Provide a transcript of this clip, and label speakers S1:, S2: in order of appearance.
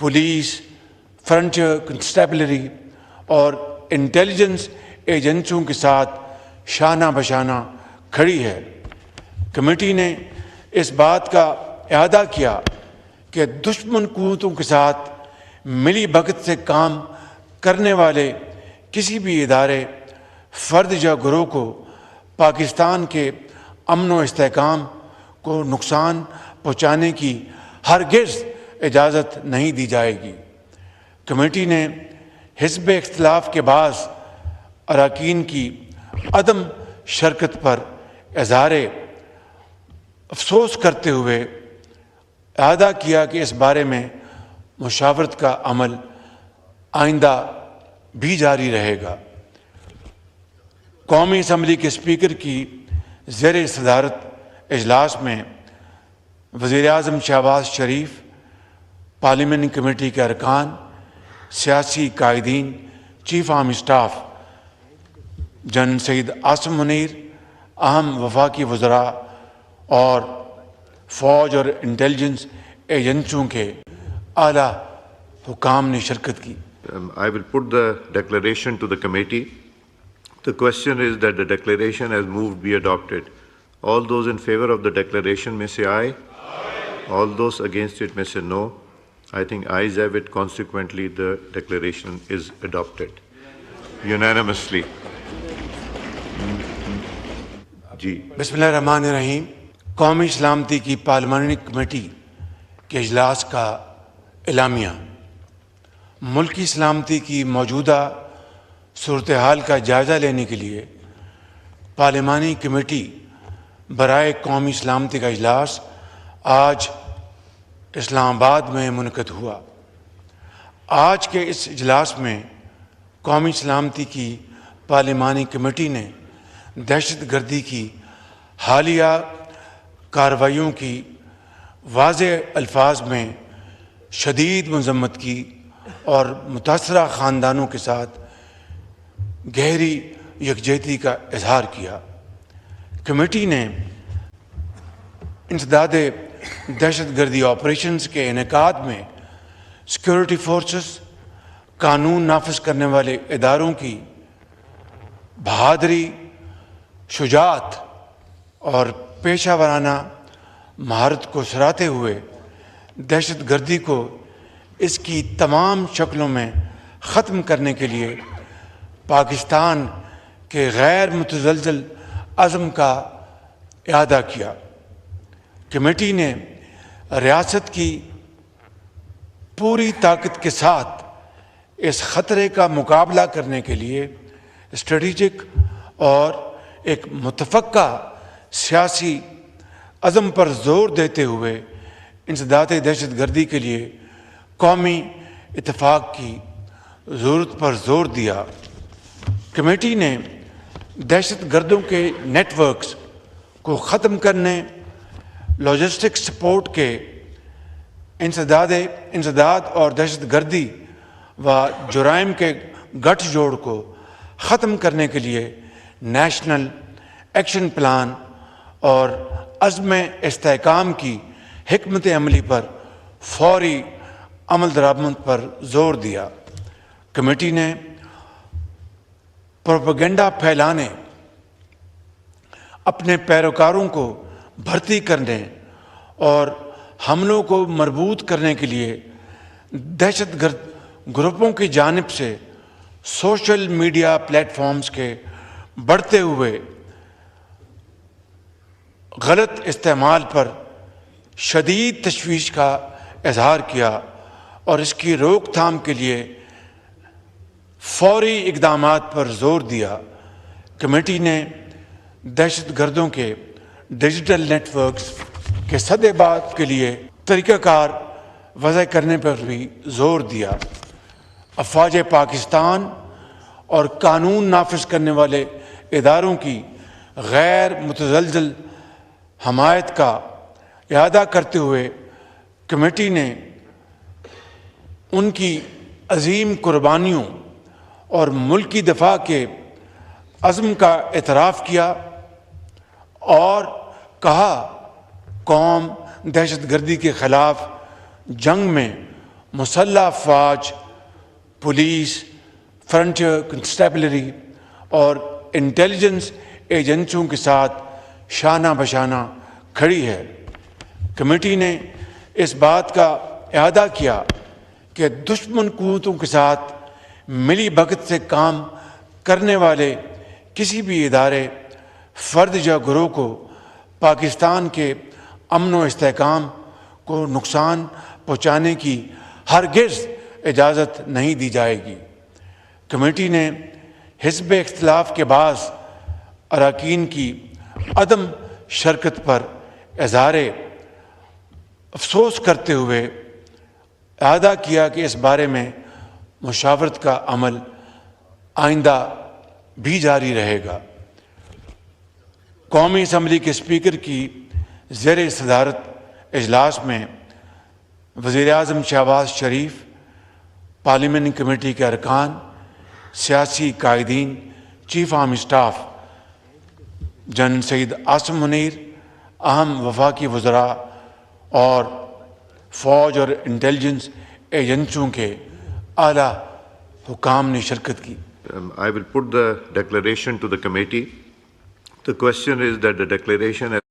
S1: Police, frontier کنسٹیبلری اور intelligence ایجنسیوں کے ساتھ شانہ بشانہ کھڑی ہے۔ کمیٹی نے اس بات کا اعادہ کیا کہ دشمن قوتوں کے ساتھ ملی بھگت سے کام کرنے والے کسی بھی ادارے، فرد یا گروہ کو پاکستان کے امن و استحکام کو نقصان پہنچانے کی ہرگز اجازت نہیں دی جائے گی۔ کمیٹی نے حزب اختلاف کے بعض اراکین کی عدم شرکت پر اظہار افسوس کرتے ہوئے اعادہ کیا کہ اس بارے میں مشاورت کا عمل آئندہ بھی جاری رہے گا۔ قومی اسمبلی کے اسپیکر کی زیر صدارت اجلاس میں وزیر اعظم شہباز شریف، پارلیمانی کمیٹی کے ارکان، سیاسی قائدین، chief army staff general Syed Asim Munir, اہم وفاقی وزراء اور فوج اور انٹیلیجنس ایجنسیوں کے اعلیٰ حکام نے شرکت کی۔
S2: I will put the declaration to the committee. The question is that the declaration as moved be adopted. All those in favor of the declaration may say aye. All those against it may say no. I think ayes have it. Consequently, the declaration is adopted unanimously. جی
S1: بسم اللہ الرحمن الرحیم۔ قومی سلامتی کی پارلیمانی committee کے اجلاس کا اعلامیہ۔ ملکی سلامتی کی موجودہ صورتحال کا جائزہ لینے کے لیے پارلیمانی کمیٹی برائے قومی سلامتی کا اجلاس آج اسلام آباد میں منعقد ہوا۔ آج کے اس اجلاس میں قومی سلامتی کی پارلیمانی کمیٹی نے دہشت گردی کی حالیہ کارروائیوں کی واضح الفاظ میں شدید مذمت کی اور متاثرہ خاندانوں کے ساتھ گہری یکجہتی کا اظہار کیا۔ کمیٹی نے انسداد دہشت گردی آپریشنز کے انعقاد میں سیکورٹی فورسز، قانون نافذ کرنے والے اداروں کی بہادری، شجاعت اور پیشہ ورانہ مہارت کو سراہتے ہوئے دہشت گردی کو اس کی تمام شکلوں میں ختم کرنے کے لیے پاکستان کے غیر متزلزل عزم کا اعادہ کیا۔ کمیٹی نے ریاست کی پوری طاقت کے ساتھ اس خطرے کا مقابلہ کرنے کے لیے اسٹریٹجک اور ایک متفقہ سیاسی عزم پر زور دیتے ہوئے انسداد دہشت گردی کے لیے قومی اتفاق کی ضرورت پر زور دیا۔ کمیٹی نے دہشت گردوں کے نیٹ ورکس کو ختم کرنے، لاجسٹک سپورٹ کے انسداد اور دہشت گردی و جرائم کے گٹھ جوڑ کو ختم کرنے کے لیے نیشنل ایکشن پلان اور عزم استحکام کی حکمت عملی پر فوری عمل درآمد پر زور دیا۔ کمیٹی نے پروپیگنڈا پھیلانے، اپنے پیروکاروں کو بھرتی کرنے اور حملوں کو مربوط کرنے کے لیے دہشت گرد گروپوں کی جانب سے سوشل میڈیا پلیٹ فارمز کے بڑھتے ہوئے غلط استعمال پر شدید تشویش کا اظہار کیا اور اس کی روک تھام کے لیے فوری اقدامات پر زور دیا۔ کمیٹی نے دہشت گردوں کے ڈیجیٹل نیٹ ورکس کے سد بات کے لیے طریقہ کار وضع کرنے پر بھی زور دیا۔ افواج پاکستان اور قانون نافذ کرنے والے اداروں کی غیر متزلزل حمایت کا اعادہ کرتے ہوئے کمیٹی نے ان کی عظیم قربانیوں اور ملکی دفاع کے عزم کا اعتراف کیا اور کہا قوم دہشت گردی کے خلاف جنگ میں مسلح افواج، پولیس، فرنٹیئر کنسٹیبلری اور انٹیلیجنس ایجنسیوں کے ساتھ شانہ بشانہ کھڑی ہے۔ کمیٹی نے اس بات کا اعادہ کیا کہ دشمن قوتوں کے ساتھ ملی بھگت سے کام کرنے والے کسی بھی ادارے، فرد یا گروہ کو پاکستان کے امن و استحکام کو نقصان پہنچانے کی ہرگز اجازت نہیں دی جائے گی۔ کمیٹی نے حزب اختلاف کے بعض اراکین کی عدم شرکت پر اظہار افسوس کرتے ہوئے اعادہ کیا کہ اس بارے میں مشاورت کا عمل آئندہ بھی جاری رہے گا۔ قومی اسمبلی کے اسپیکر کی زیر صدارت اجلاس میں وزیر اعظم شہباز شریف، پارلیمانی کمیٹی کے ارکان، سیاسی قائدین، chief army staff general Syed Asim Munir, اہم وفاقی وزراء اور فوج اور انٹیلیجنس ایجنسیوں کے اعلیٰ حکام نے شرکت کی۔
S2: I will put the declaration to the committee. The question is that the declaration